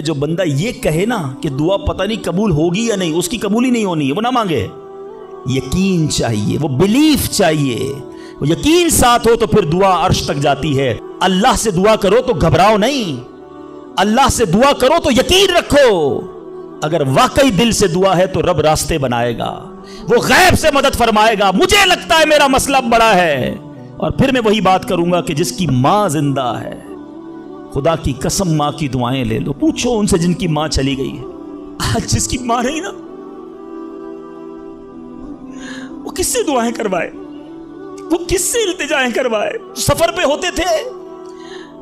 جو بندہ یہ کہے نا کہ دعا پتہ نہیں قبول ہوگی یا نہیں، اس کی قبول ہی نہیں ہونی ہے، وہ نہ مانگے. یقین چاہیے، وہ بلیف چاہیے، وہ یقین ساتھ ہو تو پھر دعا عرش تک جاتی ہے. اللہ سے دعا کرو تو گھبراؤ نہیں، اللہ سے دعا کرو تو یقین رکھو. اگر واقعی دل سے دعا ہے تو رب راستے بنائے گا، وہ غیب سے مدد فرمائے گا. مجھے لگتا ہے میرا مسئلہ بڑا ہے. اور پھر میں وہی بات کروں گا کہ جس کی ماں زندہ ہے، خدا کی قسم ماں کی دعائیں لے لو، پوچھو ان سے جن کی ماں چلی گئی ہے. آج جس کی ماں نہیں نا، وہ کس سے دعائیں کروائے، وہ کس سے التجائیں کروائے. سفر پہ ہوتے تھے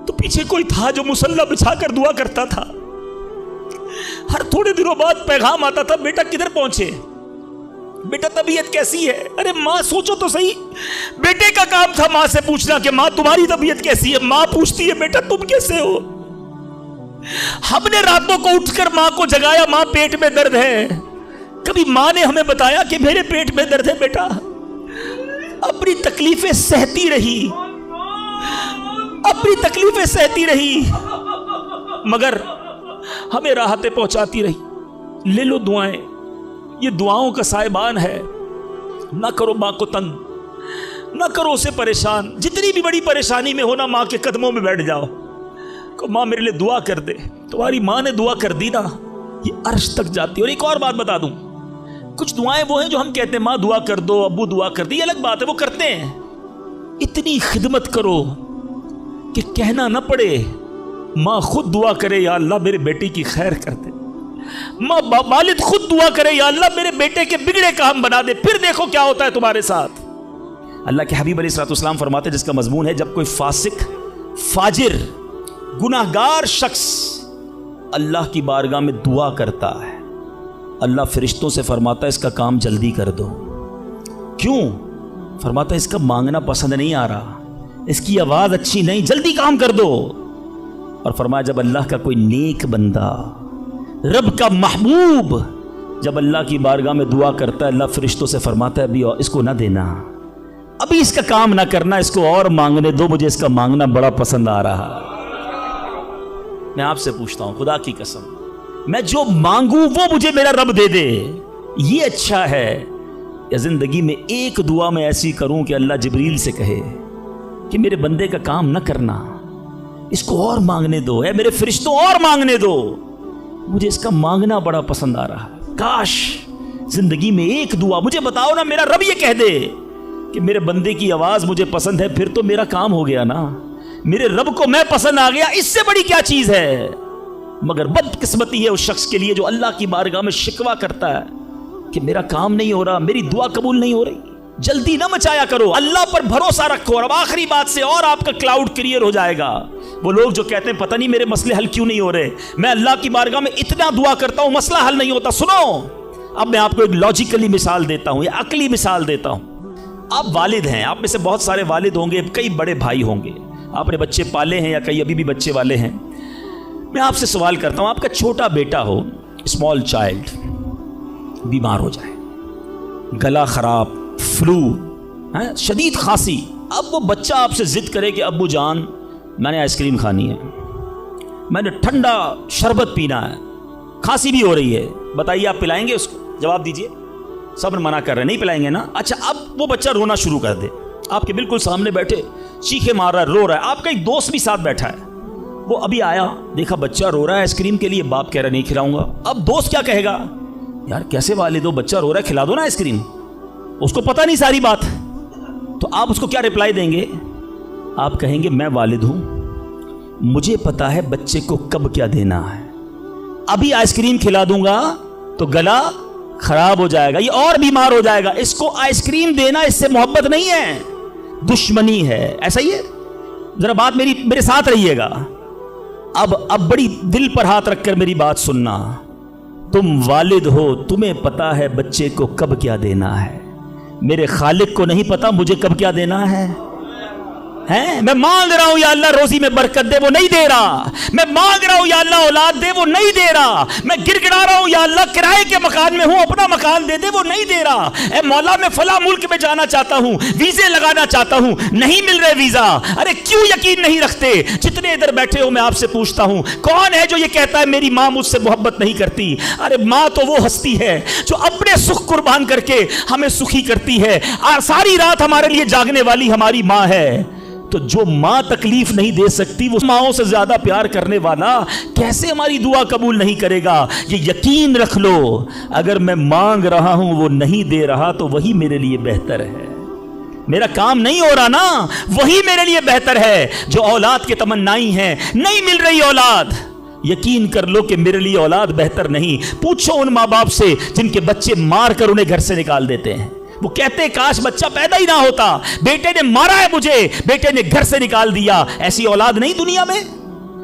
تو پیچھے کوئی تھا جو مصلی بچھا کر دعا کرتا تھا. ہر تھوڑے دنوں بعد پیغام آتا تھا، بیٹا کدھر پہنچے، بیٹا طبیعت کیسی ہے. ارے ماں سوچو تو صحیح، بیٹے کا کام تھا ماں سے پوچھنا کہ ماں تمہاری طبیعت کیسی ہے. ماں پوچھتی ہے بیٹا تم کیسے ہو. ہم نے راتوں کو اٹھ کر ماں کو جگایا، ماں پیٹ میں درد ہے. کبھی ماں نے ہمیں بتایا کہ میرے پیٹ میں درد ہے بیٹا. اپنی تکلیفیں سہتی رہی، اپنی تکلیفیں سہتی رہی، مگر ہمیں راحتیں پہنچاتی رہی. لے لو دعائیں، یہ دعاؤں کا سائبان ہے. نہ کرو ماں کو تنگ، نہ کرو اسے پریشان. جتنی بھی بڑی پریشانی میں ہونا، ماں کے قدموں میں بیٹھ جاؤ کہ ماں میرے لیے دعا کر دے. تمہاری ماں نے دعا کر دی نا، یہ عرش تک جاتی. اور ایک اور بات بتا دوں، کچھ دعائیں وہ ہیں جو ہم کہتے ہیں ماں دعا کر دو، ابو دعا کر دی، یہ الگ بات ہے، وہ کرتے ہیں. اتنی خدمت کرو کہ کہنا نہ پڑے، ماں خود دعا کرے یا اللہ میرے بیٹی کی خیر کر دے. ماں والد خود دعا کرے یا اللہ میرے بیٹے کے بگڑے کام بنا دے. پھر دیکھو کیا ہوتا ہے تمہارے ساتھ. اللہ کے حبیب علیہ الصلوۃ والسلام فرماتے ہیں، جس کا مضمون ہے جب کوئی فاسق، فاجر، گناہگار شخص اللہ کی بارگاہ میں دعا کرتا ہے، اللہ فرشتوں سے فرماتا ہے اس کا کام جلدی کر دو. کیوں؟ فرماتا ہے اس کا مانگنا پسند نہیں آ رہا، اس کی آواز اچھی نہیں، جلدی کام کر دو. اور فرمایا جب اللہ کا کوئی نیک بندہ، رب کا محبوب، جب اللہ کی بارگاہ میں دعا کرتا ہے، اللہ فرشتوں سے فرماتا ہے ابھی اس کو نہ دینا، ابھی اس کا کام نہ کرنا، اس کو اور مانگنے دو، مجھے اس کا مانگنا بڑا پسند آ رہا. میں آپ سے پوچھتا ہوں خدا کی قسم، میں جو مانگوں وہ مجھے میرا رب دے دے، یہ اچھا ہے یا زندگی میں ایک دعا میں ایسی کروں کہ اللہ جبریل سے کہے کہ میرے بندے کا کام نہ کرنا، اس کو اور مانگنے دو، اے میرے فرشتوں اور مانگنے دو، مجھے اس کا مانگنا بڑا پسند آ رہا ہے. کاش زندگی میں ایک دعا، مجھے بتاؤ نا، میرا رب یہ کہہ دے کہ میرے بندے کی آواز مجھے پسند ہے، پھر تو میرا کام ہو گیا نا، میرے رب کو میں پسند آ گیا، اس سے بڑی کیا چیز ہے. مگر بدقسمتی ہے اس شخص کے لیے جو اللہ کی بارگاہ میں شکوہ کرتا ہے کہ میرا کام نہیں ہو رہا، میری دعا قبول نہیں ہو رہی. جلدی نہ مچایا کرو، اللہ پر بھروسہ رکھو. اور اب آخری بات سے اور آپ کا کلاؤڈ کلیئر ہو جائے گا. وہ لوگ جو کہتے ہیں پتہ نہیں میرے مسئلے حل کیوں نہیں ہو رہے، میں اللہ کی بارگاہ میں اتنا دعا کرتا ہوں مسئلہ حل نہیں ہوتا. سنو، اب میں آپ کو ایک لاجیکلی مثال دیتا ہوں، یا عقلی مثال دیتا ہوں. آپ والد ہیں، آپ میں سے بہت سارے والد ہوں گے، کئی بڑے بھائی ہوں گے، آپ نے بچے پالے ہیں یا کئی ابھی بھی بچے والے ہیں. میں آپ سے سوال کرتا ہوں، آپ کا چھوٹا بیٹا ہو، اسمال چائلڈ، بیمار ہو جائے، گلا خراب، فلو، شدید کھانسی. اب وہ بچہ آپ سے ضد کرے کہ ابو جان میں نے آئس کریم کھانی ہے، میں نے ٹھنڈا شربت پینا ہے، کھانسی بھی ہو رہی ہے، بتائیے آپ پلائیں گے اس کو؟ جواب دیجئے. سب منع کر رہے ہیں نہیں پلائیں گے نا. اچھا اب وہ بچہ رونا شروع کر دے، آپ کے بالکل سامنے بیٹھے چیخے مار رہا ہے، رو رہا ہے، آپ کا ایک دوست بھی ساتھ بیٹھا ہے، وہ ابھی آیا، دیکھا بچہ رو رہا ہے آئس کریم کے لیے، باپ کہہ رہا نہیں کھلاؤں گا. اب دوست کیا کہے گا؟ یار کیسے والد ہو، بچہ رو رہا ہے، کھلا دو نا آئس کریم. اس کو پتہ نہیں ساری بات. تو آپ اس کو کیا رپلائی دیں گے؟ آپ کہیں گے میں والد ہوں، مجھے پتا ہے بچے کو کب کیا دینا ہے، ابھی آئس کریم کھلا دوں گا تو گلا خراب ہو جائے گا، یہ اور بیمار ہو جائے گا. اس کو آئس کریم دینا اس سے محبت نہیں ہے، دشمنی ہے. ایسا ہی ہے؟ ذرا بات میرے ساتھ رہیے گا. اب بڑی دل پر ہاتھ رکھ کر میری بات سننا. تم والد ہو، تمہیں پتا ہے بچے کو کب کیا دینا ہے، میرے خالق کو نہیں پتا مجھے کب کیا دینا ہے. ہیں؟ میں مانگ رہا ہوں یا اللہ روزی میں برکت دے، وہ نہیں دے رہا۔ میں مانگ رہا ہوں یا اللہ اولاد دے، وہ نہیں دے رہا۔ میں گر گڑا رہا ہوں یا اللہ کرائے کے مکان میں ہوں، اپنا مکان دے دے، وہ نہیں دے رہا۔ اے مولا میں فلاں ملک میں جانا چاہتا ہوں، ویزے لگانا چاہتا ہوں، نہیں مل رہے ویزا۔ ارے کیوں یقین نہیں رکھتے؟ جتنے ادھر بیٹھے ہو میں آپ سے پوچھتا ہوں، کون ہے جو یہ کہتا ہے میری ماں مجھ سے محبت نہیں کرتی؟ ارے ماں تو وہ ہستی ہے جو اپنے سکھ قربان کر کے ہمیں سخی کرتی ہے، اور ساری رات ہمارے لیے جاگنے والی ہماری ماں ہے۔ تو جو ماں تکلیف نہیں دے سکتی، وہ ماؤں سے زیادہ پیار کرنے والا کیسے ہماری دعا قبول نہیں کرے گا؟ یہ یقین رکھ لو، اگر میں مانگ رہا ہوں وہ نہیں دے رہا تو وہی میرے لیے بہتر ہے۔ میرا کام نہیں ہو رہا نا، وہی میرے لیے بہتر ہے۔ جو اولاد کے تمنائی ہیں، نہیں مل رہی اولاد، یقین کر لو کہ میرے لیے اولاد بہتر نہیں۔ پوچھو ان ماں باپ سے جن کے بچے مار کر انہیں گھر سے نکال دیتے ہیں، وہ کہتے ہیں کاش بچہ پیدا ہی نہ ہوتا، بیٹے نے مارا ہے مجھے، بیٹے نے گھر سے نکال دیا۔ ایسی اولاد نہیں دنیا میں؟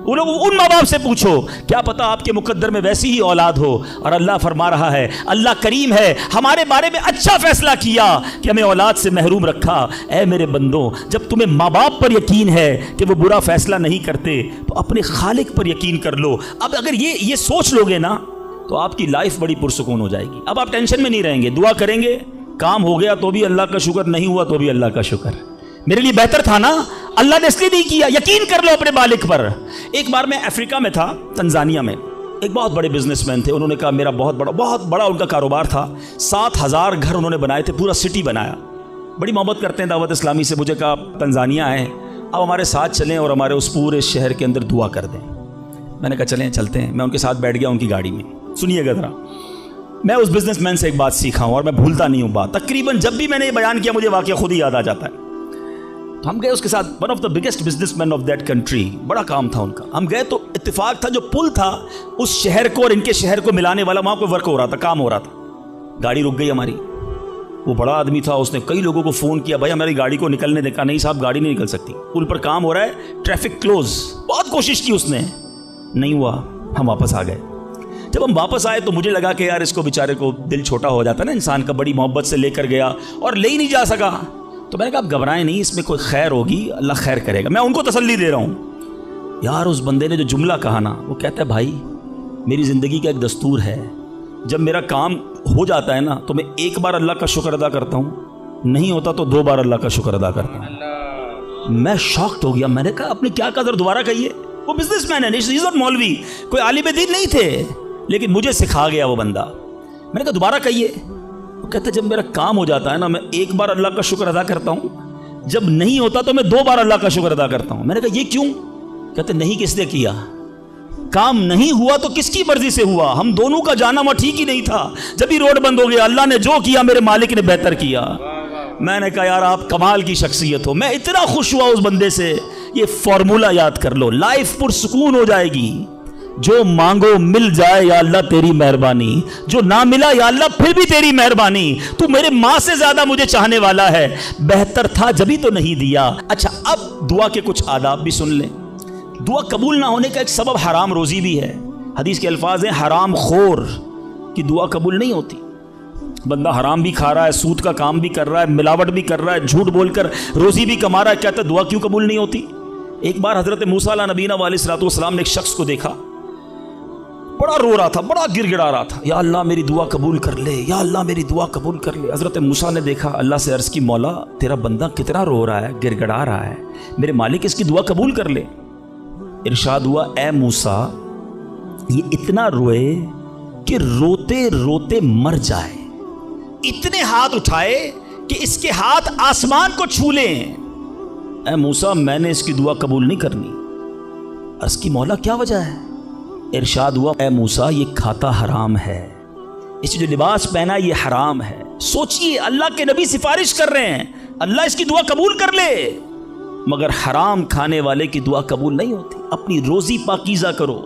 ان ماں باپ سے پوچھو، کیا پتا آپ کے مقدر میں ویسی ہی اولاد ہو۔ اور اللہ فرما رہا ہے، اللہ کریم ہے، ہمارے بارے میں اچھا فیصلہ کیا کہ ہمیں اولاد سے محروم رکھا۔ اے میرے بندوں، جب تمہیں ماں باپ پر یقین ہے کہ وہ برا فیصلہ نہیں کرتے تو اپنے خالق پر یقین کر لو۔ اب اگر یہ سوچ لو گے نا تو آپ کی لائف بڑی پرسکون ہو جائے گی۔ اب آپ ٹینشن میں نہیں رہیں گے، دعا کریں گے، کام ہو گیا تو بھی اللہ کا شکر، نہیں ہوا تو بھی اللہ کا شکر، میرے لیے بہتر تھا نا، اللہ نے اس لیے نہیں کیا۔ یقین کر لو اپنے مالک پر۔ ایک بار میں افریقہ میں تھا، تنزانیہ میں، ایک بہت بڑے بزنس مین تھے، انہوں نے کہا میرا بہت بڑا ان کا کاروبار تھا، 7,000 گھر انہوں نے بنائے تھے، پورا سٹی بنایا، بڑی محبت کرتے ہیں دعوت اسلامی سے۔ مجھے کہا تنزانیہ آئے، اب ہمارے ساتھ چلیں اور ہمارے اس پورے شہر کے اندر دعا کر دیں۔ میں نے کہا چلیں چلتے ہیں۔ میں ان کے ساتھ بیٹھ گیا ان کی گاڑی میں۔ سنیے گا ذرا، میں اس بزنس مین سے ایک بات سیکھا ہوں اور میں بھولتا نہیں ہوں بات، تقریباً جب بھی میں نے یہ بیان کیا مجھے واقعہ خود ہی یاد آ جاتا ہے۔ تو ہم گئے اس کے ساتھ، one of the biggest business man of that country, بڑا کام تھا ان کا۔ ہم گئے تو اتفاق تھا جو پل تھا اس شہر کو اور ان کے شہر کو ملانے والا، وہاں کوئی ورک ہو رہا تھا، کام ہو رہا تھا۔ گاڑی رک گئی ہماری، وہ بڑا آدمی تھا، اس نے کئی لوگوں کو فون کیا، بھائی ہماری گاڑی کو نکلنے دیکھا، نہیں صاحب گاڑی نہیں نکل سکتی، پل پر کام ہو رہا ہے، ٹریفک کلوز۔ بہت کوشش کی اس نے، نہیں ہوا، ہم واپس آ گئے۔ جب ہم واپس آئے تو مجھے لگا کہ یار اس کو بیچارے کو دل چھوٹا ہو جاتا ہے نا انسان کا، بڑی محبت سے لے کر گیا اور لے ہی نہیں جا سکا۔ تو میں نے کہا آپ گھبرائیں نہیں، اس میں کوئی خیر ہوگی، اللہ خیر کرے گا۔ میں ان کو تسلی دے رہا ہوں۔ یار اس بندے نے جو جملہ کہا نا، وہ کہتا ہے بھائی میری زندگی کا ایک دستور ہے، جب میرا کام ہو جاتا ہے نا تو میں ایک بار اللہ کا شکر ادا کرتا ہوں، نہیں ہوتا تو 2 بار اللہ کا شکر ادا کرتا ہوں۔ میں شاکڈ ہو گیا، میں نے کہا آپ نے کیا کہا، ذرا دوبارہ کہیے۔ وہ بزنس مین ہے، ناٹ مولوی، کوئی عالم دین نہیں تھے، لیکن مجھے سکھا گیا وہ بندہ۔ میں نے کہا دوبارہ کہیے۔ وہ کہتا ہے جب میرا کام ہو جاتا ہے نا میں ایک بار اللہ کا شکر ادا کرتا ہوں، جب نہیں ہوتا تو میں 2 بار اللہ کا شکر ادا کرتا ہوں۔ میں نے کہا یہ کیوں؟ کہتے نہیں کس نے کیا، کام نہیں ہوا تو کس کی مرضی سے ہوا، ہم دونوں کا جانا وہاں ٹھیک ہی نہیں تھا، جب ہی روڈ بند ہو گیا، اللہ نے جو کیا میرے مالک نے بہتر کیا۔ میں نے کہا یار آپ کمال کی شخصیت ہو۔ میں اتنا خوش ہوا اس بندے سے۔ یہ فارمولہ یاد کر لو، لائف پرسکون ہو جائے گی۔ جو مانگو مل جائے یا اللہ تیری مہربانی، جو نہ ملا یا اللہ پھر بھی تیری مہربانی، تو میرے ماں سے زیادہ مجھے چاہنے والا ہے، بہتر تھا جبھی تو نہیں دیا۔ اچھا اب دعا کے کچھ آداب بھی سن لیں۔ دعا قبول نہ ہونے کا ایک سبب حرام روزی بھی ہے۔ حدیث کے الفاظ ہیں حرام خور کی دعا قبول نہیں ہوتی۔ بندہ حرام بھی کھا رہا ہے، سود کا کام بھی کر رہا ہے، ملاوٹ بھی کر رہا ہے، جھوٹ بول کر روزی بھی کما رہا ہے، کہتا ہے دعا کیوں قبول نہیں ہوتی؟ ایک بار حضرت موسیٰ علیہ نبینا علیہ الصلوۃ والسلام نے ایک شخص کو دیکھا، بڑا رو رہا تھا، بڑا گر گڑا رہا تھا، یا اللہ میری دعا قبول کر لے، یا اللہ میری دعا قبول کر لے۔ حضرت موسیٰ نے دیکھا، اللہ سے عرض کی مولا تیرا بندہ کتنا رو رہا ہے، گر گڑا رہا ہے، میرے مالک اس کی دعا قبول کر لے۔ ارشاد ہوا اے موسیٰ یہ اتنا روئے کہ روتے روتے مر جائے، اتنے ہاتھ اٹھائے کہ اس کے ہاتھ آسمان کو چھو لیں۔ اے موسیٰ میں نے اس کی دعا قبول نہیں کرنی۔ عرض کی مولا کیا وجہ ہے؟ ارشاد ہوا اے موسیٰ یہ کھاتا حرام ہے، اس جو لباس پہنا یہ حرام ہے۔ سوچئے اللہ کے نبی سفارش کر رہے ہیں اللہ اس کی دعا قبول کر لے، مگر حرام کھانے والے کی دعا قبول نہیں ہوتی۔ اپنی روزی پاکیزہ کرو۔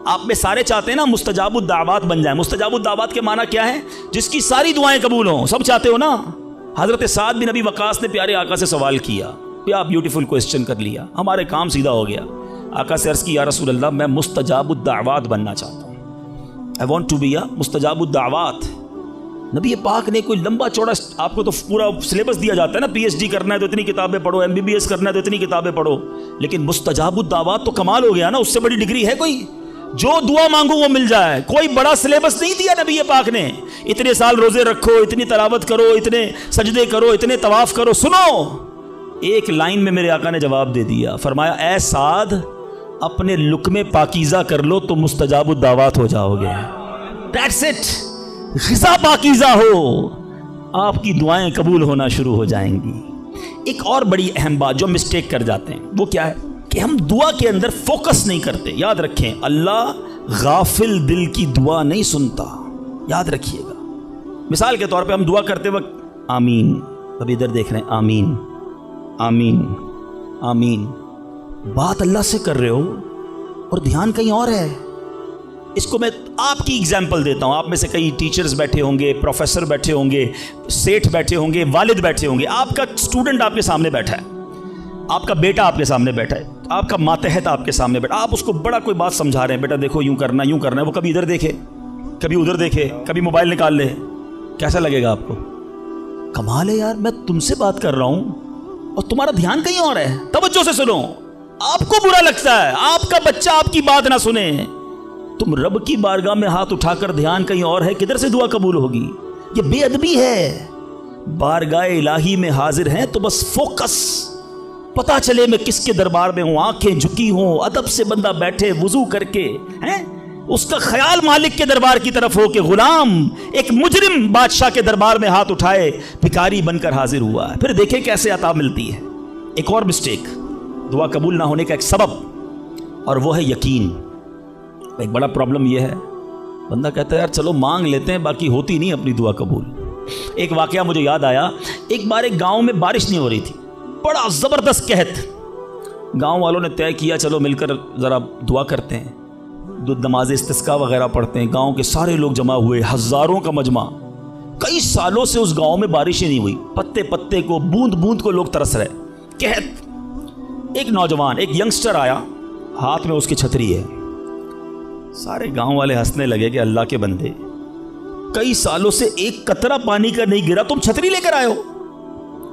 آپ میں سارے چاہتے ہیں نا مستجاب الدعوات بن جائیں۔ مستجاب الدعوات کے معنی کیا ہے؟ جس کی ساری دعائیں قبول ہوں، سب چاہتے ہو نا؟ حضرت سعد بن ابی وقاص نے پیارے آقا سے سوال کیا، کیا بیوٹیفل کوسچن کر لیا، ہمارے کام سیدھا ہو گیا۔ آقا سے عرض کی یا رسول اللہ میں مستجاب الدعوات بننا چاہتا ہوں، I want to be a مستجاب الدعوات۔ نبی پاک نے کوئی لمبا چوڑا، آپ کو تو پورا سلیبس دیا جاتا ہے نا، پی ایچ ڈی کرنا ہے تو اتنی کتابیں پڑھو، ایم بی بی ایس کرنا ہے تو اتنی کتابیں پڑھو، لیکن مستجاب الدعوات تو کمال ہو گیا نا، اس سے بڑی ڈگری ہے کوئی؟ جو دعا مانگو وہ مل جائے، کوئی بڑا سلیبس نہیں دیا نبی پاک نے، اتنے سال روزے رکھو، اتنی تلاوت کرو، اتنے سجدے کرو، اتنے طواف کرو۔ سنو، ایک لائن میں میرے آقا نے جواب دے دیا، فرمایا اے سعد اپنے لقمے پاکیزہ کر لو تو مستجاب الدعوات ہو جاؤ گے۔ That's it، غذا پاکیزہ ہو، آپ کی دعائیں قبول ہونا شروع ہو جائیں گی۔ ایک اور بڑی اہم بات جو مسٹیک کر جاتے ہیں وہ کیا ہے کہ ہم دعا کے اندر فوکس نہیں کرتے۔ یاد رکھیں، اللہ غافل دل کی دعا نہیں سنتا، یاد رکھیے گا۔ مثال کے طور پہ ہم دعا کرتے وقت آمین، ابھی ادھر دیکھ رہے ہیں، آمین آمین آمین، بات اللہ سے کر رہے ہو اور دھیان کہیں اور ہے۔ اس کو میں آپ کی اگزامپل دیتا ہوں، آپ میں سے کئی ٹیچرز بیٹھے ہوں گے، پروفیسر بیٹھے ہوں گے، سیٹھ بیٹھے ہوں گے، والد بیٹھے ہوں گے، آپ کا اسٹوڈنٹ آپ کے سامنے بیٹھا ہے، آپ کا بیٹا آپ کے سامنے بیٹھا ہے، آپ کا ماتحت آپ کے سامنے بیٹھا، آپ اس کو بڑا کوئی بات سمجھا رہے ہیں، بیٹا دیکھو یوں کرنا یوں کرنا ہے، وہ کبھی ادھر دیکھے کبھی ادھر دیکھے، کبھی موبائل نکال لے، کیسا لگے گا آپ کو؟ کمال ہے یار، میں تم سے بات کر رہا ہوں اور تمہارا دھیان کہیں اور ہے، توجہ سے سنو۔ آپ کو برا لگتا ہے آپ کا بچہ آپ کی بات نہ سنے، تم رب کی بارگاہ میں ہاتھ اٹھا کر دھیان کہیں اور ہے، کدھر سے دعا قبول ہوگی؟ یہ بے ادبی ہے۔ بارگاہ الہی میں حاضر ہیں تو بس فوکس، پتا چلے میں کس کے دربار میں ہوں، آنکھیں جھکی ہوں، ادب سے بندہ بیٹھے وضو کر کے، ہیں اس کا خیال مالک کے دربار کی طرف ہو کہ غلام ایک مجرم بادشاہ کے دربار میں ہاتھ اٹھائے بھکاری بن کر حاضر ہوا ہے، پھر دیکھیں کیسے عطا ملتی ہے۔ ایک اور مسٹیک دعا قبول نہ ہونے کا ایک سبب، اور وہ ہے یقین۔ ایک بڑا پرابلم یہ ہے، بندہ کہتا ہے یار چلو مانگ لیتے ہیں، باقی ہوتی نہیں اپنی دعا قبول۔ ایک واقعہ مجھے یاد آیا، ایک بار ایک گاؤں میں بارش نہیں ہو رہی تھی، بڑا زبردست قحط، گاؤں والوں نے طے کیا چلو مل کر ذرا دعا کرتے ہیں، نماز استسقاء وغیرہ پڑھتے ہیں، گاؤں کے سارے لوگ جمع ہوئے، ہزاروں کا مجمع۔ کئی سالوں سے اس گاؤں میں بارش ہی نہیں ہوئی، پتے پتے کو بوند بوند کو لوگ ترس رہے، قحط۔ ایک نوجوان، ایک ینگسٹر آیا، ہاتھ میں اس کی چھتری ہے، سارے گاؤں والے ہنسنے لگے کہ اللہ کے بندے، کئی سالوں سے ایک قطرہ پانی کا نہیں گرا، تم چھتری لے کر آئے ہو۔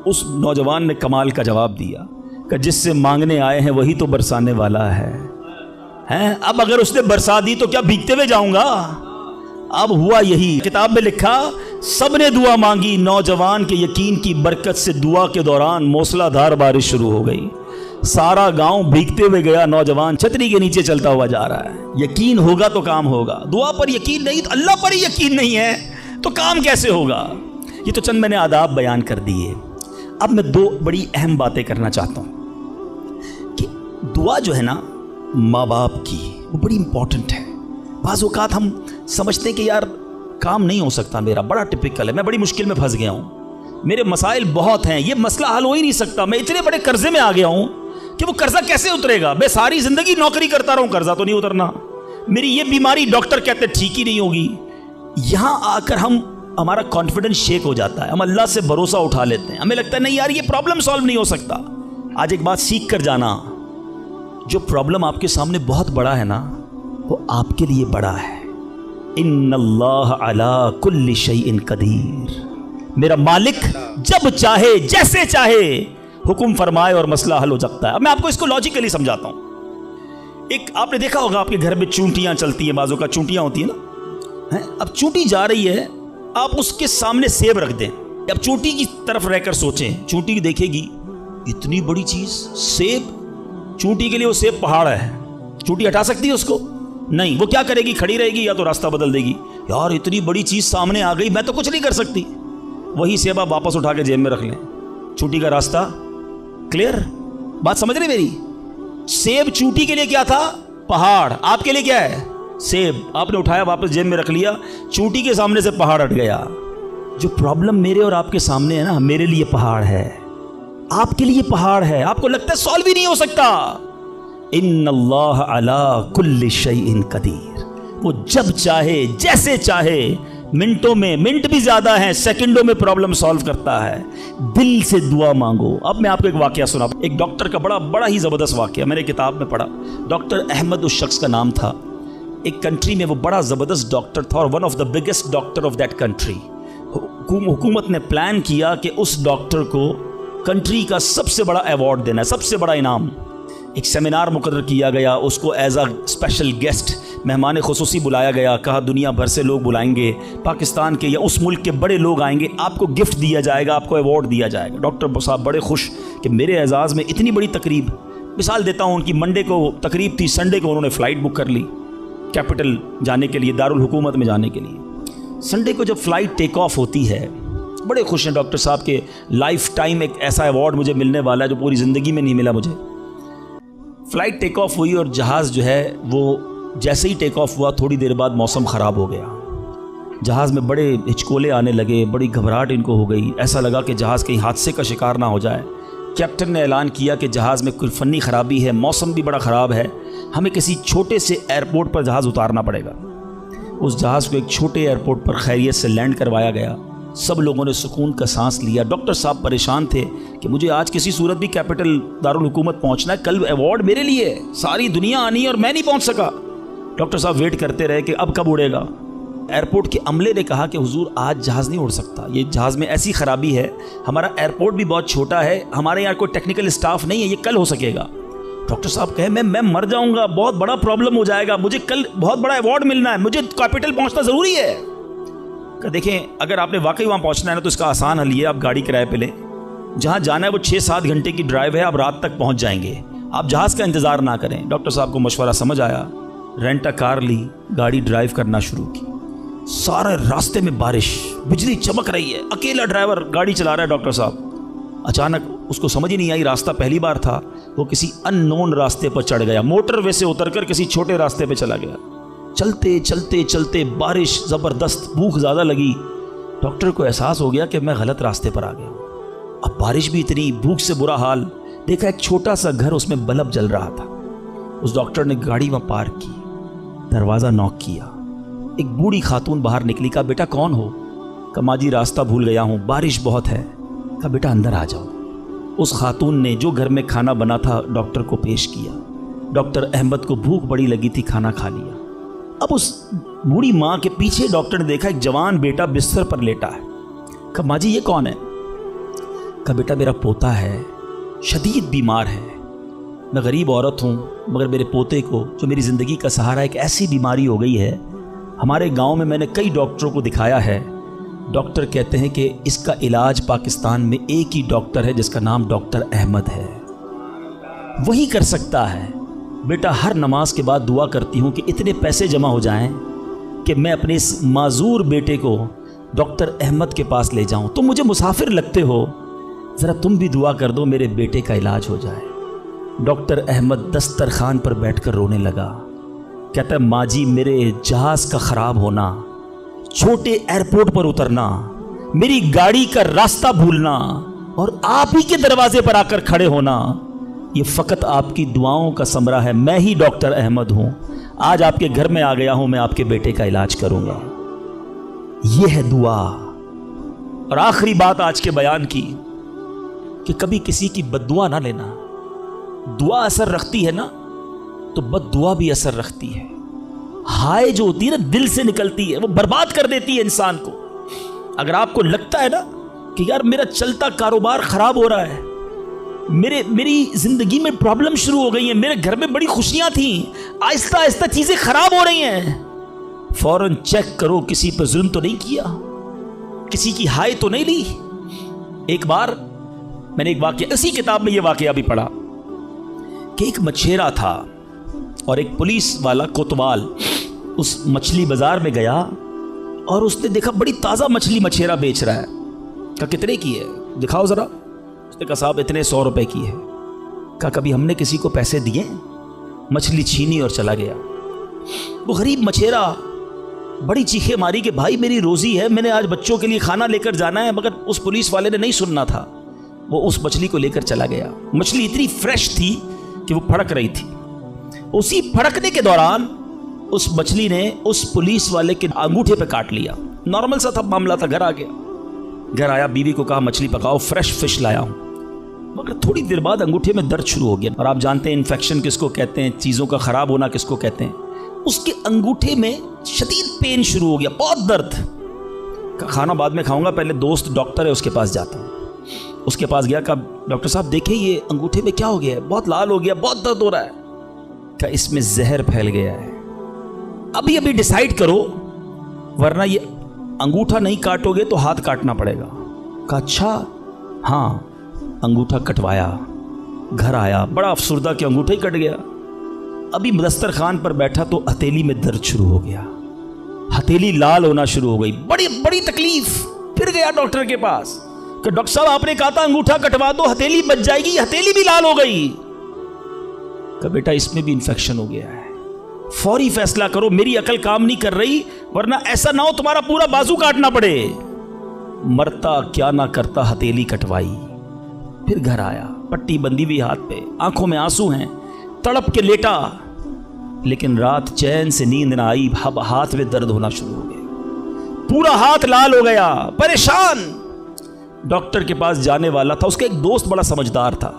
اس نوجوان نے کمال کا جواب دیا کہ جس سے مانگنے آئے ہیں وہی تو برسانے والا ہے، اب اگر اس نے برسا دی تو کیا بھیگتے ہوئے جاؤں گا؟ اب ہوا یہی، کتاب میں لکھا سب نے دعا مانگی، نوجوان کے یقین کی برکت سے دعا کے دوران موسلا دھار بارش شروع ہو گئی، سارا گاؤں بھیگتے ہوئے گیا، نوجوان چھتری کے نیچے چلتا ہوا جا رہا ہے۔ یقین ہوگا تو کام ہوگا، دعا پر یقین نہیں، اللہ پر ہی یقین نہیں ہے تو کام کیسے ہوگا؟ یہ تو چند میں نے آداب بیان کر دیے۔ اب میں دو بڑی اہم باتیں کرنا چاہتا ہوں کہ دعا جو ہے نا ماں باپ کی، وہ بڑی امپورٹنٹ ہے۔ بعض اوقات ہم سمجھتے ہیں کہ یار کام نہیں ہو سکتا میرا، بڑا ٹپکل ہے، میں بڑی مشکل میں پھنس گیا ہوں، میرے مسائل بہت ہیں، یہ مسئلہ حل ہو ہی نہیں سکتا، میں اتنے بڑے قرضے میں آ گیا ہوں کہ وہ قرضہ کیسے اترے گا؟ میں ساری زندگی نوکری کرتا رہوں، قرضہ تو نہیں اترنا، میری یہ بیماری ڈاکٹر کہتے ٹھیک ہی نہیں ہوگی۔ یہاں آ کر ہمارا کانفیڈنس شیک ہو جاتا ہے، ہم اللہ سے بھروسہ اٹھا لیتے ہیں، ہمیں لگتا ہے نہیں یار یہ پرابلم سالو نہیں ہو سکتا۔ آج ایک بات سیکھ کر جانا، جو پرابلم آپ کے سامنے بہت بڑا ہے نا، وہ آپ کے لیے بڑا ہے۔ ان اللہ علی کل شیء قدیر، میرا مالک جب چاہے جیسے چاہے حکم فرمائے اور مسئلہ حل ہو سکتا ہے۔ اب میں آپ کو اس کو لاجیکلی سمجھاتا ہوں۔ ایک آپ نے دیکھا ہوگا آپ کے گھر میں چونٹیاں چلتی ہیں، بازوں کا چونٹیاں ہوتی ہیں نا، اب چونٹی جا رہی ہے، آپ اس کے سامنے سیب رکھ دیں، اب چونٹی کی طرف رہ کر سوچیں، چونٹی دیکھے گی اتنی بڑی چیز سیب، چونٹی کے لیے وہ سیب پہاڑ ہے، چونٹی ہٹا سکتی ہے اس کو؟ نہیں، وہ کیا کرے گی؟ کھڑی رہے گی یا تو راستہ بدل دے گی، یار اتنی بڑی چیز سامنے آ گئی میں تو کچھ نہیں کر سکتی، وہی سیب آپ واپس اٹھا کے جیب میں رکھ لیں، چونٹی کا راستہ کلیئر۔ بات سمجھ رہے میری؟ سیب چونٹی کے لیے کیا تھا؟ پہاڑ، آپ کے لیے کیا ہے؟ سیب، آپ نے اٹھایا واپس جیب میں رکھ لیا، چونٹی کے سامنے سے پہاڑ ہٹ گیا۔ جو پرابلم میرے اور آپ کے سامنے ہے نا، میرے لیے پہاڑ ہے، آپ کے لیے پہاڑ ہے، آپ کو لگتا ہے سالو ہی نہیں ہو سکتا۔ ان اللہ علی کل شیء قدیر، وہ جب چاہے جیسے چاہے، منٹوں میں، منٹ بھی زیادہ ہیں، سیکنڈوں میں پرابلم سالو کرتا ہے۔ دل سے دعا مانگو۔ اب میں آپ کو ایک واقعہ سنا، ایک ڈاکٹر کا بڑا ہی زبردست واقعہ میں نے کتاب میں پڑھا، ڈاکٹر احمد اس شخص کا نام تھا، ایک کنٹری میں وہ بڑا زبردست ڈاکٹر تھا اور one of the biggest doctor of that country, حکومت نے پلان کیا کہ اس ڈاکٹر کو کنٹری کا سب سے بڑا ایوارڈ دینا ہے، سب سے بڑا انعام۔ ایک سیمینار مقرر کیا گیا، اس کو ایز اے اسپیشل گیسٹ مہمان خصوصی بلایا گیا، کہا دنیا بھر سے لوگ بلائیں گے، پاکستان کے یا اس ملک کے بڑے لوگ آئیں گے، آپ کو گفٹ دیا جائے گا، آپ کو ایوارڈ دیا جائے گا۔ ڈاکٹر صاحب بڑے خوش کہ میرے اعزاز میں اتنی بڑی تقریب۔ مثال دیتا ہوں، ان کی منڈے کو تقریب تھی، سنڈے کو انہوں نے فلائٹ بک کر لی کیپٹل جانے کے لیے، دارالحکومت میں جانے کے لیے۔ سنڈے کو جب فلائٹ ٹیک آف ہوتی ہے، بڑے خوش ہیں ڈاکٹر صاحب کہ لائف ٹائم ایک ایسا ایوارڈ مجھے ملنے والا ہے جو پوری زندگی میں نہیں ملا مجھے۔ فلائٹ ٹیک آف ہوئی اور جہاز جو ہے وہ جیسے ہی ٹیک آف ہوا تھوڑی دیر بعد موسم خراب ہو گیا، جہاز میں بڑے ہچکولے آنے لگے، بڑی گھبراہٹ ان کو ہو گئی، ایسا لگا کہ جہاز کہیں حادثے کا شکار نہ ہو جائے۔ کیپٹن نے اعلان کیا کہ جہاز میں کوئی فنی خرابی ہے، موسم بھی بڑا خراب ہے، ہمیں کسی چھوٹے سے ایئرپورٹ پر جہاز اتارنا پڑے گا۔ اس جہاز کو ایک چھوٹے ایئرپورٹ پر خیریت سے لینڈ کروایا گیا، سب لوگوں نے سکون کا سانس لیا۔ ڈاکٹر صاحب پریشان تھے کہ مجھے آج کسی صورت بھی کیپٹل دارالحکومت پہنچنا ہے، کل ایوارڈ میرے لیے ہے، ساری دنیا آنی ہے اور میں نہیں پہنچ سکا۔ ڈاکٹر صاحب ویٹ کرتے رہے کہ اب کب اڑے گا۔ ایئرپورٹ کے عملے نے کہا کہ حضور آج جہاز نہیں اڑ سکتا، یہ جہاز میں ایسی خرابی ہے، ہمارا ایئرپورٹ بھی بہت چھوٹا ہے، ہمارے یہاں کوئی ٹیکنیکل اسٹاف نہیں ہے، یہ کل ہو سکے گا۔ ڈاکٹر صاحب کہے میں مر جاؤں گا، بہت بڑا پرابلم ہو جائے گا، مجھے کل بہت بڑا ایوارڈ ملنا ہے، مجھے کیپٹل پہنچنا ضروری ہے۔ کہ دیکھیں اگر آپ نے واقعی وہاں پہنچنا ہے نا تو اس کا آسان حل ہے، آپ گاڑی کرائے پہ لیں، جہاں جانا ہے وہ 6-7 گھنٹے کی ڈرائیو ہے، آپ رات تک پہنچ جائیں گے، آپ جہاز کا انتظار نہ کریں۔ ڈاکٹر صاحب کو مشورہ سمجھ آیا، رینٹ کار لی، گاڑی ڈرائیو کرنا شروع کی۔ سارے راستے میں بارش، بجلی چمک رہی ہے، اکیلا ڈرائیور گاڑی چلا رہا ہے ڈاکٹر صاحب۔ اچانک اس کو سمجھ ہی نہیں آئی، راستہ پہلی بار تھا، وہ کسی ان نون راستے پر چڑھ گیا، موٹر وے سے اتر کر کسی چھوٹے راستے پہ چلا گیا۔ چلتے چلتے چلتے بارش زبردست، بھوک زیادہ لگی، ڈاکٹر کو احساس ہو گیا کہ میں غلط راستے پر آ گیا ہوں۔ اب بارش بھی اتنی، بھوک سے برا حال، دیکھا ایک چھوٹا سا گھر، اس میں بلب جل رہا تھا۔ اس ڈاکٹر نے گاڑی وہاں پارک کی، دروازہ نوک کیا، ایک بوڑھی خاتون باہر نکلی، کہا بیٹا کون ہو؟ کہا ماں جی راستہ بھول گیا ہوں، بارش بہت ہے۔ کہا بیٹا اندر آ جاؤ۔ اس خاتون نے جو گھر میں کھانا بنا تھا ڈاکٹر کو پیش کیا۔ ڈاکٹر احمد کو بھوک بڑی لگی تھی، کھانا کھا لیا۔ اب اس بوڑھی ماں کے پیچھے ڈاکٹر نے دیکھا ایک جوان بیٹا بستر پر لیٹا ہے۔ کہا ماں جی یہ کون ہے؟ کہا بیٹا میرا پوتا ہے، شدید بیمار ہے، میں غریب عورت ہوں مگر میرے پوتے کو جو میری زندگی کا سہارا ہے، ایک ایسی بیماری ہو گئی ہے، ہمارے گاؤں میں نے کئی ڈاکٹروں کو دکھایا ہے، ڈاکٹر کہتے ہیں کہ اس کا علاج پاکستان میں ایک ہی ڈاکٹر ہے جس کا نام ڈاکٹر احمد ہے، وہی کر سکتا ہے۔ بیٹا ہر نماز کے بعد دعا کرتی ہوں کہ اتنے پیسے جمع ہو جائیں کہ میں اپنے اس معذور بیٹے کو ڈاکٹر احمد کے پاس لے جاؤں، تم مجھے مسافر لگتے ہو، ذرا تم بھی دعا کر دو میرے بیٹے کا علاج ہو جائے۔ ڈاکٹر احمد دسترخوان پر بیٹھ کر رونے لگا، کہتا ہے ماں جی میرے جہاز کا خراب ہونا، چھوٹے ایئرپورٹ پر اترنا، میری گاڑی کا راستہ بھولنا اور آپ ہی کے دروازے پر آ کر کھڑے ہونا، یہ فقط آپ کی دعاؤں کا ثمرہ ہے، میں ہی ڈاکٹر احمد ہوں، آج آپ کے گھر میں آ گیا ہوں، میں آپ کے بیٹے کا علاج کروں گا۔ یہ ہے دعا۔ اور آخری بات آج کے بیان کی کہ کبھی کسی کی بد دعا نہ لینا، دعا اثر رکھتی ہے نا تو بد دعا بھی اثر رکھتی ہے۔ ہائے جو ہوتی ہے نا دل سے نکلتی ہے، وہ برباد کر دیتی ہے انسان کو۔ اگر آپ کو لگتا ہے نا کہ یار میرا چلتا کاروبار خراب ہو رہا ہے، میری زندگی میں پرابلم شروع ہو گئی ہیں، میرے گھر میں بڑی خوشیاں تھیں، آہستہ آہستہ چیزیں خراب ہو رہی ہیں، فوراً چیک کرو کسی پر ظلم تو نہیں کیا، کسی کی ہائے تو نہیں لی۔ ایک بار میں نے ایک واقعہ، اسی کتاب میں یہ واقعہ بھی پڑھا کہ ایک مچھیرا تھا اور ایک پولیس والا کوتوال اس مچھلی بازار میں گیا اور اس نے دیکھا بڑی تازہ مچھلی مچھیرا بیچ رہا ہے۔ کہا کتنے کی ہے دکھاؤ ذرا۔ اس نے کہا صاحب اتنے 100 روپے کی ہے۔ کہا کبھی ہم نے کسی کو پیسے دیے؟ مچھلی چھینی اور چلا گیا۔ وہ غریب مچھیرا بڑی چیخیں ماری کہ بھائی میری روزی ہے، میں نے آج بچوں کے لیے کھانا لے کر جانا ہے، مگر اس پولیس والے نے نہیں سننا تھا، وہ اس مچھلی کو لے کر چلا گیا۔ مچھلی اتنی فریش تھی کہ وہ پھڑک رہی تھی، اسی پھڑکنے کے دوران اس مچھلی نے اس پولیس والے کے انگوٹھے پہ کاٹ لیا۔ نارمل سا تھا معاملہ تھا، گھر آ گیا، گھر آیا بیوی کو کہا مچھلی پکاؤ، فریش فش لایا ہوں، مگر تھوڑی دیر بعد انگوٹھے میں درد شروع ہو گیا۔ اور آپ جانتے ہیں انفیکشن کس کو کہتے ہیں، چیزوں کا خراب ہونا کس کو کہتے ہیں۔ اس کے انگوٹھے میں شدید پین شروع ہو گیا، بہت درد۔ کھانا بعد میں کھاؤں گا، پہلے دوست ڈاکٹر ہے اس کے پاس جاتا ہوں. اس کے پاس گیا، کہا ڈاکٹر صاحب دیکھیں یہ انگوٹھے میں کیا ہو گیا ہے، بہت لال ہو گیا، بہت درد ہو رہا ہے. کہا اس میں زہر پھیل گیا ہے، ابھی ابھی ڈیسائیڈ کرو ورنہ یہ انگوٹھا نہیں کاٹو گے تو ہاتھ کاٹنا پڑے گا. کہا اچھا. ہاں انگوٹھا کٹوایا، گھر آیا بڑا افسردہ کہ انگوٹھا ہی کٹ گیا. ابھی دسترخوان پر بیٹھا تو ہتھیلی میں درد شروع ہو گیا، ہتھیلی لال ہونا شروع ہو گئی، بڑی بڑی تکلیف. پھر گیا ڈاکٹر کے پاس کہ ڈاکٹر صاحب آپ نے کہا تھا انگوٹھا کٹوا دو ہتھیلی بچ جائے گی، ہتھیلی بھی لال ہو گئی. کہ بیٹا اس میں بھی انفیکشن ہو گیا ہے، فوری فیصلہ کرو، میری عقل کام نہیں کر رہی ورنہ ایسا نہ ہو تمہارا پورا بازو کاٹنا پڑے. مرتا کیا نہ کرتا، ہتھیلی کٹوائی. پھر گھر آیا، پٹی بندی ہوئی ہاتھ پہ، آنکھوں میں آنسو ہیں، تڑپ کے لیٹا. لیکن رات چین سے نیند نہ آئی، ہاتھ میں درد ہونا شروع ہو گیا، پورا ہاتھ لال ہو گیا، پریشان. ڈاکٹر کے پاس جانے والا تھا، اس کا ایک دوست بڑا سمجھدار تھا،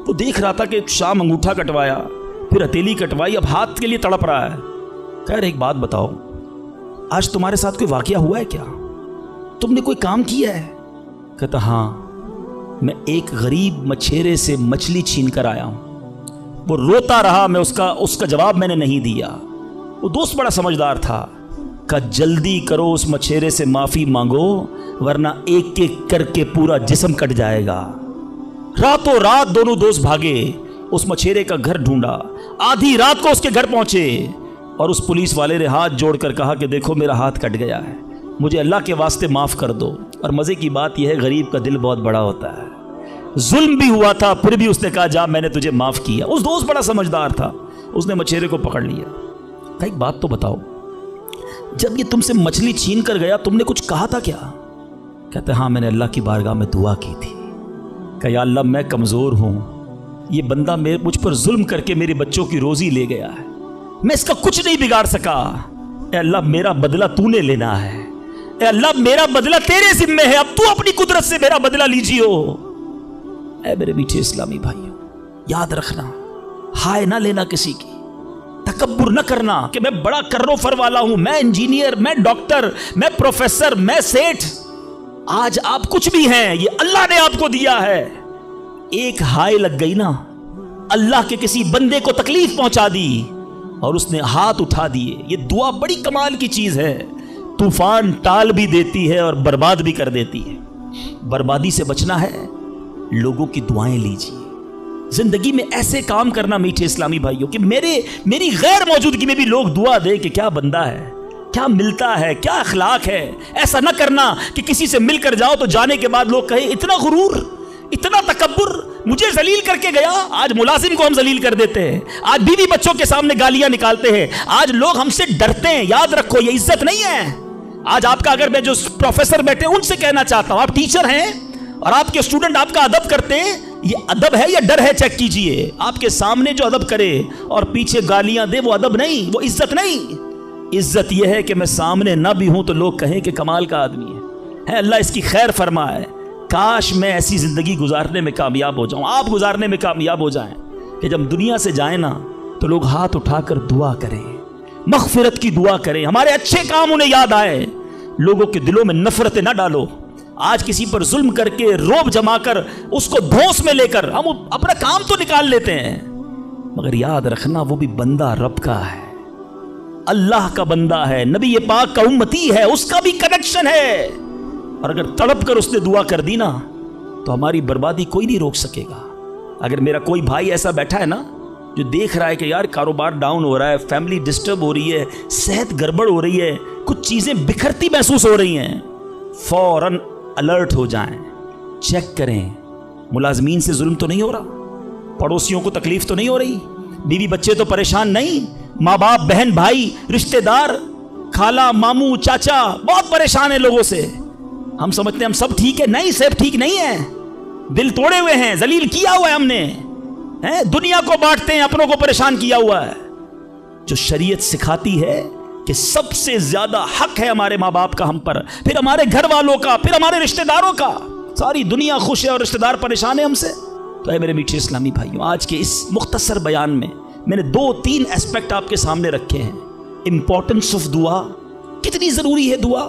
وہ دیکھ رہا تھا کہ شام انگوٹھا کٹوایا، پھر ہتھیلی کٹوائی، اب ہاتھ کے لیے تڑپ رہا ہے. کہہ رہے ایک بات بتاؤ، آج تمہارے ساتھ کوئی واقعہ ہوا ہے کیا؟ تم نے کوئی کام کیا ہے؟ کہتا ہاں، میں ایک غریب مچھیرے سے مچھلی چھین کر آیا ہوں. وہ روتا رہا، میں اس کا جواب میں نے نہیں دیا. وہ دوست بڑا سمجھدار تھا، کہا جلدی کرو اس مچھیرے سے معافی مانگو ورنہ ایک ایک کر کے پورا جسم کٹ جائے گا. راتوں رات دونوں دوست بھاگے، اس مچھیرے کا گھر ڈھونڈا، آدھی رات کو اس کے گھر پہنچے اور اس پولیس والے نے ہاتھ جوڑ کر کہا کہ دیکھو میرا ہاتھ کٹ گیا ہے، مجھے اللہ کے واسطے معاف کر دو. اور مزے کی بات یہ ہے غریب کا دل بہت بڑا ہوتا ہے، ظلم بھی ہوا تھا پھر بھی اس نے کہا جا میں نے تجھے معاف کیا. اس دوست بڑا سمجھدار تھا، اس نے مچھیرے کو پکڑ لیا. کہا ایک بات تو بتاؤ، جب یہ تم سے مچھلی چھین کر گیا تم نے کچھ کہا تھا کیا؟ کہتے ہاں میں نے اللہ کی بارگاہ میں دعا کی تھی کہ یا اللہ میں کمزور ہوں، یہ بندہ مجھ پر ظلم کر کے میرے بچوں کی روزی لے گیا ہے، میں اس کا کچھ نہیں بگاڑ سکا، اے اللہ میرا بدلہ تو نے لینا ہے، اے اللہ میرا بدلہ تیرے ذمہ ہے، اب تو اپنی قدرت سے میرا بدلہ لیجیو. اے میرے میٹھے اسلامی بھائیوں، یاد رکھنا، ہائے نہ لینا کسی کی، تکبر نہ کرنا کہ میں بڑا کرو فر والا ہوں، میں انجینئر، میں ڈاکٹر، میں پروفیسر، میں سیٹھ. آج آپ کچھ بھی ہیں، یہ اللہ نے آپ کو دیا ہے. ایک ہائے لگ گئی نا، اللہ کے کسی بندے کو تکلیف پہنچا دی اور اس نے ہاتھ اٹھا دیے. یہ دعا بڑی کمال کی چیز ہے، طوفان ٹال بھی دیتی ہے اور برباد بھی کر دیتی ہے. بربادی سے بچنا ہے، لوگوں کی دعائیں لیجیے. زندگی میں ایسے کام کرنا میٹھے اسلامی بھائیوں کہ میری غیر موجودگی میں بھی لوگ دعا دے کہ کیا بندہ ہے، کیا ملتا ہے، کیا اخلاق ہے. ایسا نہ کرنا کہ کسی سے مل کر جاؤ تو جانے کے بعد لوگ کہیں اتنا غرور، اتنا تکبر، مجھے ذلیل کر کے گیا. آج ملازم کو ہم ذلیل کر دیتے ہیں، آج بیوی بچوں کے سامنے گالیاں نکالتے ہیں، آج لوگ ہم سے ڈرتے ہیں. یاد رکھو یہ عزت نہیں ہے. آج آپ کا، اگر میں جو پروفیسر بیٹھے ان سے کہنا چاہتا ہوں، آپ ٹیچر ہیں اور آپ کے اسٹوڈنٹ آپ کا ادب کرتے ہیں، یہ ادب ہے یا ڈر ہے؟ چیک کیجئے. آپ کے سامنے جو ادب کرے اور پیچھے گالیاں دے، وہ ادب نہیں، وہ عزت نہیں. عزت یہ ہے کہ میں سامنے نہ بھی ہوں تو لوگ کہیں کہ کمال کا آدمی ہے، اللہ اس کی خیر فرمائے. کاش میں ایسی زندگی گزارنے میں کامیاب ہو جاؤں، آپ گزارنے میں کامیاب ہو جائیں کہ جب دنیا سے جائیں نا تو لوگ ہاتھ اٹھا کر دعا کریں، مغفرت کی دعا کریں، ہمارے اچھے کام انہیں یاد آئے. لوگوں کے دلوں میں نفرتیں نہ ڈالو. آج کسی پر ظلم کر کے، روب جما کر، اس کو دھوس میں لے کر ہم اپنا کام تو نکال لیتے ہیں، مگر یاد رکھنا وہ بھی بندہ رب کا ہے، اللہ کا بندہ ہے، نبی پاک کا امتی ہے، اس کا بھی کنیکشن ہے. اور اگر تڑپ کر اس نے دعا کر دی نا تو ہماری بربادی کوئی نہیں روک سکے گا. اگر میرا کوئی بھائی ایسا بیٹھا ہے نا جو دیکھ رہا ہے کہ یار کاروبار ڈاؤن ہو رہا ہے، فیملی ڈسٹرب ہو رہی ہے، صحت گڑبڑ ہو رہی ہے، کچھ چیزیں بکھرتی محسوس ہو رہی ہیں، فوراً الرٹ ہو جائیں، چیک کریں ملازمین سے ظلم تو نہیں ہو رہا، پڑوسیوں کو تکلیف تو نہیں ہو رہی، بیوی بچے تو پریشان نہیں، ماں باپ بہن بھائی رشتہ دار خالہ ماموں چاچا بہت پریشان ہیں لوگوں سے. ہم سمجھتے ہیں ہم سب ٹھیک ہے، نہیں سب ٹھیک نہیں ہے، دل توڑے ہوئے ہیں، ذلیل کیا ہوا ہے ہم نے، دنیا کو بانٹتے ہیں، اپنوں کو پریشان کیا ہوا ہے. جو شریعت سکھاتی ہے کہ سب سے زیادہ حق ہے ہمارے ماں باپ کا ہم پر، پھر ہمارے گھر والوں کا، پھر ہمارے رشتہ داروں کا. ساری دنیا خوش ہے اور رشتہ دار پریشان ہے ہم سے. تو اے میرے میٹھے اسلامی بھائیوں، آج کے اس مختصر بیان میں نے 2-3 ایسپیکٹ آپ کے سامنے رکھے ہیں. امپورٹنس آف دعا، کتنی ضروری ہے دعا.